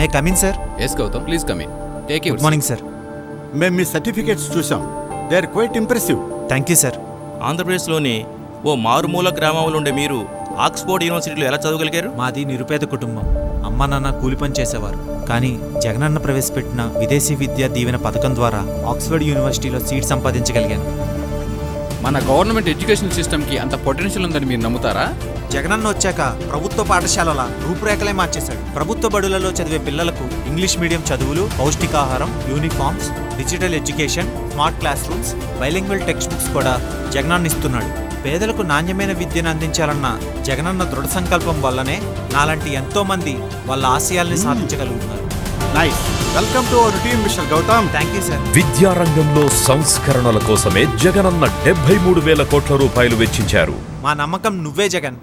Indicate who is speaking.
Speaker 1: May come in sir?
Speaker 2: Yes Gautam, please come in. Take your.
Speaker 1: Good morning sir.
Speaker 3: మేము మీ certificates చూసాం. They are quite impressive.
Speaker 1: Thank you sir.
Speaker 4: ఆంధ్రప్రదేశ్లోని ఓ మారుమూల గ్రామంలో ఉండే మీరు ఆక్స్ఫోర్డ్ యూనివర్సిటీలో ఎలా చదవగలిగారు?
Speaker 1: మాది నిరుపేద కుటుంబం. అమ్మ నాన్న కూలి పని చేసేవారు. కానీ జగనన్న ప్రవేశపెట్టిన విదేశీ విద్యా దీవెన పథకం ద్వారా ఆక్స్ఫర్డ్ యూనివర్సిటీలో సీట్ సంపాదించగలిగాను.
Speaker 2: మన గవర్నమెంట్ ఎడ్యుకేషన్ సిస్టమ్కి అంత పొటెన్షియల్ ఉందని మీరు నమ్ముతారా?
Speaker 1: జగనన్న వచ్చాక ప్రభుత్వ పాఠశాలల రూపురేఖలే మార్చేశాడు. ప్రభుత్వ బడులలో చదివే పిల్లలకు ఇంగ్లీష్ మీడియం చదువులు, పౌష్టికాహారం, uniforms, digital education, smart class rooms, bilingual text books కూడా జగనన్న ఇస్తున్నాడు. పేదలకు నాణ్యమైన విద్యను అందించాలన్న జగనన్న దృఢ సంకల్పం వల్లనే నాలాంటి ఎంతో మంది వాళ్ళ ఆశయాల్ని సాధించగలుగుతున్నారు.
Speaker 3: Nice. Welcome to our team mister Gautam.
Speaker 1: Thank you sir.
Speaker 5: విద్యారంగంలో సంస్కరణల కోసమే జగనన్న 73,000 కోట్ల రూపాయలు వెచ్చించారు.
Speaker 1: మా నమ్మకం నువ్వే జగన్.